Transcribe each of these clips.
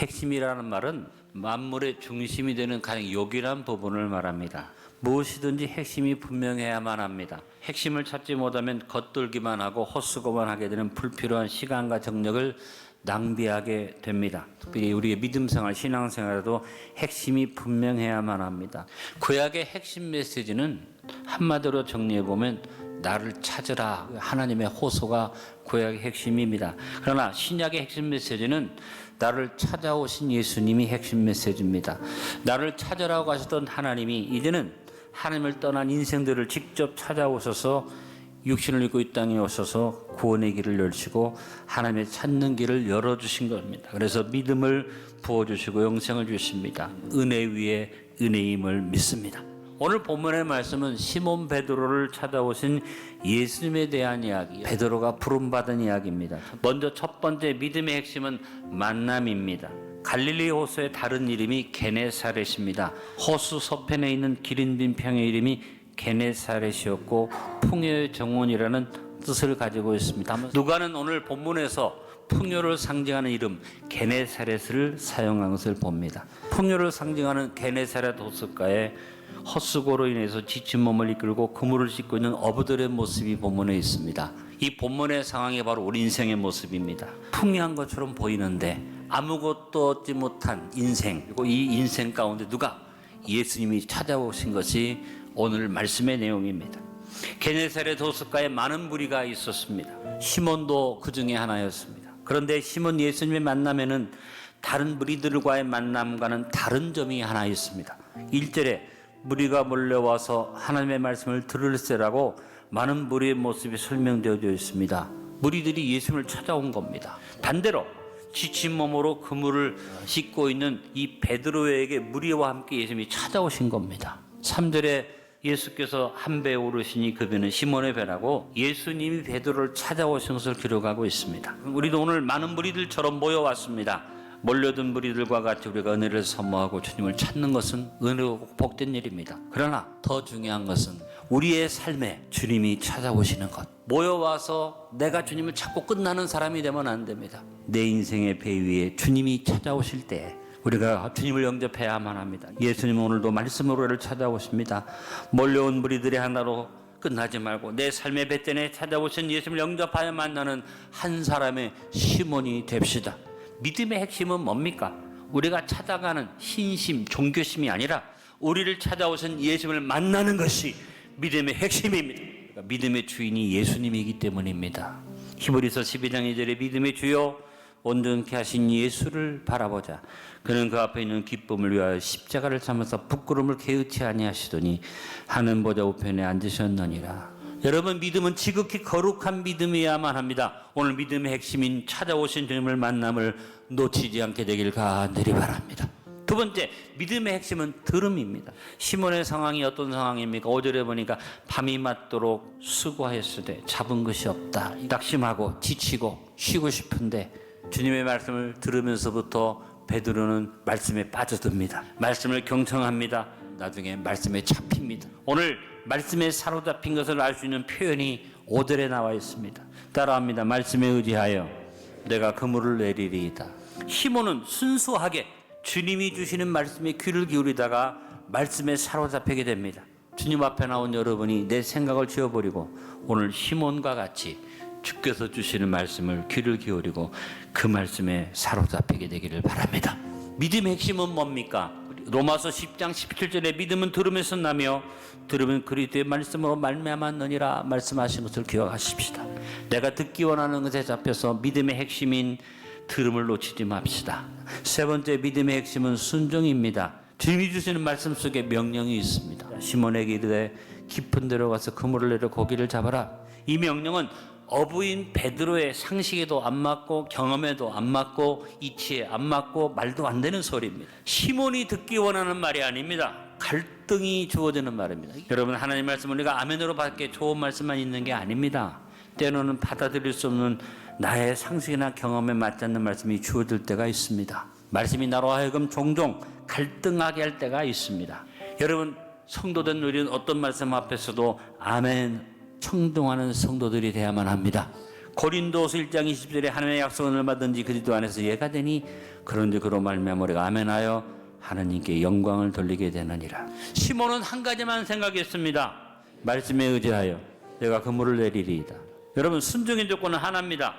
핵심이라는 말은 만물의 중심이 되는 가장 요긴한 부분을 말합니다. 무엇이든지 핵심이 분명해야만 합니다. 핵심을 찾지 못하면 겉돌기만 하고 헛수고만 하게 되는 불필요한 시간과 정력을 낭비하게 됩니다. 특별히 우리의 믿음생활, 신앙생활에도 핵심이 분명해야만 합니다. 구약의 핵심 메시지는 한마디로 정리해보면 나를 찾으라, 하나님의 호소가 구약의 핵심입니다. 그러나 신약의 핵심 메시지는 나를 찾아오신 예수님이 핵심 메시지입니다. 나를 찾으라고 하셨던 하나님이 이제는 하나님을 떠난 인생들을 직접 찾아오셔서 육신을 입고 이 땅에 오셔서 구원의 길을 열시고 하나님의 찾는 길을 열어주신 겁니다. 그래서 믿음을 부어주시고 영생을 주십니다. 은혜 위에 은혜임을 믿습니다. 오늘 본문의 말씀은 시몬 베드로를 찾아오신 예수님에 대한 이야기, 베드로가 부름받은 이야기입니다. 먼저 첫 번째 믿음의 핵심은 만남입니다. 갈릴리 호수의 다른 이름이 게네사렛입니다. 호수 서편에 있는 기린 빈평의 이름이 게네사렛이었고 풍요의 정원이라는 뜻을 가지고 있습니다. 누가는 오늘 본문에서 풍요를 상징하는 이름 게네사렛을 사용한 것을 봅니다. 풍요를 상징하는 게네사렛 호숫가에 헛수고로 인해서 지친 몸을 이끌고 그물을 씻고 있는 어부들의 모습이 본문에 있습니다. 이 본문의 상황이 바로 우리 인생의 모습입니다. 풍요한 것처럼 보이는데 아무것도 얻지 못한 인생, 그리고 이 인생 가운데 누가 예수님이 찾아오신 것이 오늘 말씀의 내용입니다. 게네사렛 호숫가에 많은 무리가 있었습니다. 시몬도 그 중에 하나였습니다. 그런데 시몬 예수님의 만남에는 다른 무리들과의 만남과는 다른 점이 하나 있습니다. 1절에 무리가 몰려와서 하나님의 말씀을 들을세라고 많은 무리의 모습이 설명되어져 있습니다. 무리들이 예수님을 찾아온 겁니다. 반대로 지친 몸으로 그물을 씻고 있는 이 베드로에게 무리와 함께 예수님이 찾아오신 겁니다. 3절에 예수께서 한 배에 오르시니 그 배는 시몬의 배라고 예수님이 베드로를 찾아오신 것을 기록하고 있습니다. 우리도 오늘 많은 무리들처럼 모여왔습니다. 몰려든 무리들과 같이 우리가 은혜를 사모하고 주님을 찾는 것은 은혜고 복된 일입니다. 그러나 더 중요한 것은 우리의 삶에 주님이 찾아오시는 것. 모여와서 내가 주님을 찾고 끝나는 사람이 되면 안 됩니다. 내 인생의 배 위에 주님이 찾아오실 때 우리가 주님을 영접해야만 합니다. 예수님은 오늘도 말씀으로 우리를 찾아오십니다. 몰려온 무리들의 하나로 끝나지 말고 내 삶의 뱃전에 찾아오신 예수님을 영접하여 만나는 한 사람의 시몬이 됩시다. 믿음의 핵심은 뭡니까? 우리가 찾아가는 신심, 종교심이 아니라 우리를 찾아오신 예수님을 만나는 것이 믿음의 핵심입니다. 그러니까 믿음의 주인이 예수님이기 때문입니다. 히브리서 12장 2절에 믿음의 주요 온전케 하신 예수를 바라보자. 그는 그 앞에 있는 기쁨을 위하여 십자가를 참아서 부끄러움을 개의치 아니하시더니 하늘 보좌 우편에 앉으셨느니라. 여러분, 믿음은 지극히 거룩한 믿음이어야만 합니다. 오늘 믿음의 핵심인 찾아오신 주님을 만남을 놓치지 않게 되길 간절히 바랍니다. 두 번째, 믿음의 핵심은 들음입니다. 시몬의 상황이 어떤 상황입니까? 5절에 보니까 밤이 맞도록 수고하였을 때 잡은 것이 없다. 낙심하고 지치고 쉬고 싶은데 주님의 말씀을 들으면서부터 베드로는 말씀에 빠져듭니다. 말씀을 경청합니다. 나중에 말씀에 잡힙니다. 오늘 말씀에 사로잡힌 것을 알 수 있는 표현이 5절에 나와 있습니다. 따라합니다. 말씀에 의지하여 내가 그물을 내리리이다. 시몬은 순수하게 주님이 주시는 말씀에 귀를 기울이다가 말씀에 사로잡히게 됩니다. 주님 앞에 나온 여러분이 내 생각을 지워버리고 오늘 시몬과 같이 주께서 주시는 말씀을 귀를 기울이고 그 말씀에 사로잡히게 되기를 바랍니다. 믿음의 핵심은 뭡니까? 로마서 10장 17절에 믿음은 들으면서 나며 들으면 그리스도의 말씀으로 말미암았느니라 말씀하신 것을 기억하십시다. 내가 듣기 원하는 것에 잡혀서 믿음의 핵심인 들음을 놓치지 맙시다. 세 번째, 믿음의 핵심은 순종입니다. 주님이 주시는 말씀 속에 명령이 있습니다. 시몬에게 이르되 깊은 데로 가서 그물을 내려 고기를 잡아라. 이 명령은 어부인 베드로의 상식에도 안 맞고 경험에도 안 맞고 이치에 안 맞고 말도 안 되는 소리입니다. 시몬이 듣기 원하는 말이 아닙니다. 갈등이 주어지는 말입니다. 여러분, 하나님 말씀은 우리가 아멘으로 받기에 좋은 말씀만 있는 게 아닙니다. 때로는 받아들일 수 없는 나의 상식이나 경험에 맞지 않는 말씀이 주어질 때가 있습니다. 말씀이 나로 하여금 종종 갈등하게 할 때가 있습니다. 여러분, 성도된 우리는 어떤 말씀 앞에서도 아멘 청동하는 성도들이 되어야만 합니다. 고린도서 1장 20절에 하나님의 약속은 얼마든지 그리스도 안에서 예가 되니 그런데 그로 말미암아 우리가 아멘하여 하나님께 영광을 돌리게 되느니라. 시몬은 한 가지만 생각했습니다. 말씀에 의지하여 내가 그물을 내리리이다. 여러분, 순종의 조건은 하나입니다.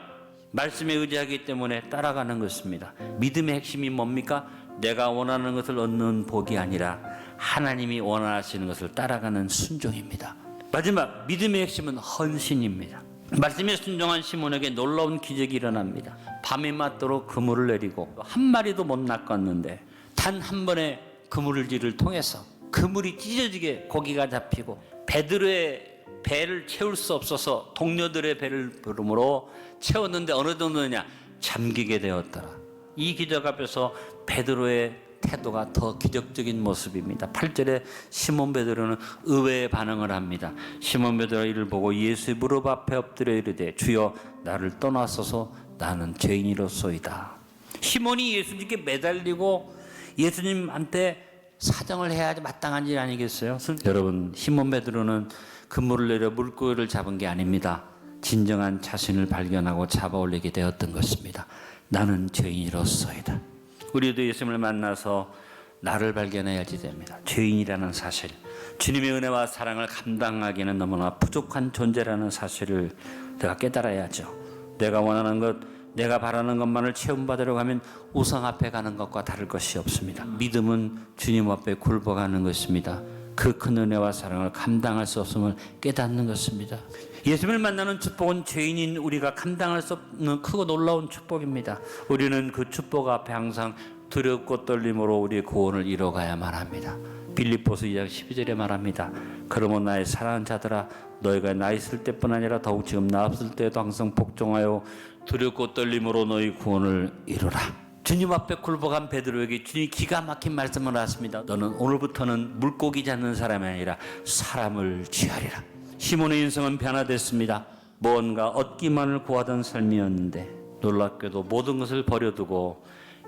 말씀에 의지하기 때문에 따라가는 것입니다. 믿음의 핵심이 뭡니까? 내가 원하는 것을 얻는 복이 아니라 하나님이 원하시는 것을 따라가는 순종입니다. 마지막, 믿음의 핵심은 헌신입니다. 말씀에 순종한 시몬에게 놀라운 기적이 일어납니다. 밤이 맞도록 그물을 내리고 한 마리도 못 낚았는데 단 한 번의 그물질을 통해서 그물이 찢어지게 고기가 잡히고 베드로의 배를 채울 수 없어서 동료들의 배를 부름으로 채웠는데 어느 정도냐? 잠기게 되었더라. 이 기적 앞에서 베드로의 태도가 더 기적적인 모습입니다. 8절에 시몬 베드로는 의외의 반응을 합니다. 시몬 베드로가 이를 보고 예수의 무릎 앞에 엎드려 이르되 주여 나를 떠나소서 나는 죄인이로소이다. 시몬이 예수님께 매달리고 예수님한테 사정을 해야지 마땅한 일 아니겠어요? 여러분, 시몬 베드로는 그물을 내려 물고기를 잡은 게 아닙니다. 진정한 자신을 발견하고 잡아올리게 되었던 것입니다. 나는 죄인이로소이다. 우리도 예수님을 만나서 나를 발견해야지 됩니다. 죄인이라는 사실, 주님의 은혜와 사랑을 감당하기에는 너무나 부족한 존재라는 사실을 내가 깨달아야죠. 내가 원하는 것, 내가 바라는 것만을 체험받으려고 하면 우상 앞에 가는 것과 다를 것이 없습니다. 믿음은 주님 앞에 굴복하는 것입니다. 그 큰 은혜와 사랑을 감당할 수 없음을 깨닫는 것입니다. 예수님을 만나는 축복은 죄인인 우리가 감당할 수 없는 크고 놀라운 축복입니다. 우리는 그 축복 앞에 항상 두렵고 떨림으로 우리의 구원을 이뤄가야만 합니다. 빌립보서 2장 12절에 말합니다. 그러므로 나의 사랑하는 자들아 너희가 나 있을 때뿐 아니라 더욱 지금 나 없을 때도 항상 복종하여 두렵고 떨림으로 너희 구원을 이루라. 주님 앞에 굴복한 베드로에게 주님이 기가 막힌 말씀을 하십니다. 너는 오늘부터는 물고기 잡는 사람이 아니라 사람을 취하리라. 시몬의 인생은 변화됐습니다. 무언가 얻기만을 구하던 삶이었는데 놀랍게도 모든 것을 버려두고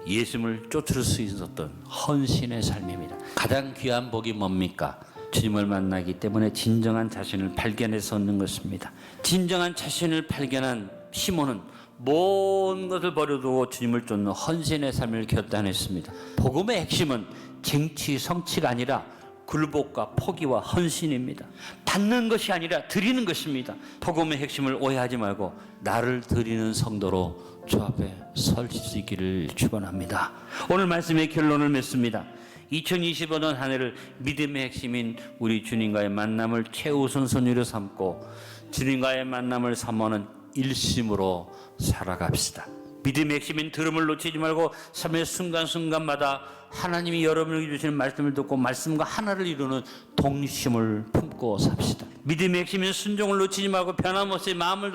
예수님을 쫓을 수 있었던 헌신의 삶입니다. 가장 귀한 복이 뭡니까? 주님을 만나기 때문에 진정한 자신을 발견해서 얻는 것입니다. 진정한 자신을 발견한 시몬은 모든 것을 버려두고 주님을 쫓는 헌신의 삶을 결단했습니다. 복음의 핵심은 쟁취, 성취가 아니라 굴복과 포기와 헌신입니다. 받는 것이 아니라 드리는 것입니다. 복음의 핵심을 오해하지 말고 나를 드리는 성도로 주 앞에 설 수 있기를 축원합니다. 오늘 말씀의 결론을 맺습니다. 2025년 한 해를 믿음의 핵심인 우리 주님과의 만남을 최우선순위로 삼고 주님과의 만남을 사모하는 일심으로 살아갑시다. 믿음의 핵심인 들음을 놓치지 말고 삶의 순간순간마다 하나님이 여러분에게 주시는 말씀을 듣고 말씀과 하나를 이루는 동심을 품고 삽시다. 믿음의 핵심인 순종을 놓치지 말고 변함없이 마음을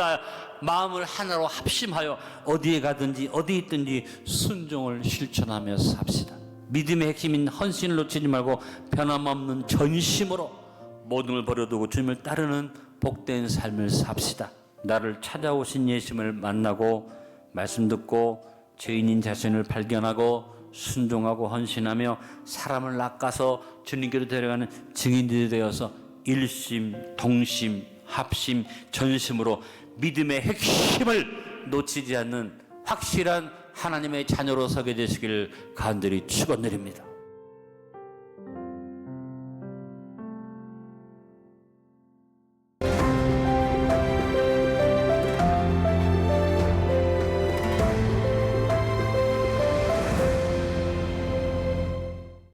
하나로 합심하여 어디에 가든지 어디 있든지 순종을 실천하며 삽시다. 믿음의 핵심인 헌신을 놓치지 말고 변함없는 전심으로 모든 걸 버려두고 주님을 따르는 복된 삶을 삽시다. 나를 찾아오신 예수님을 만나고 말씀 듣고 죄인인 자신을 발견하고 순종하고 헌신하며 사람을 낚아서 주님께로 데려가는 증인들이 되어서 일심, 동심, 합심, 전심으로 믿음의 핵심을 놓치지 않는 확실한 하나님의 자녀로 서게 되시길 간절히 축원드립니다.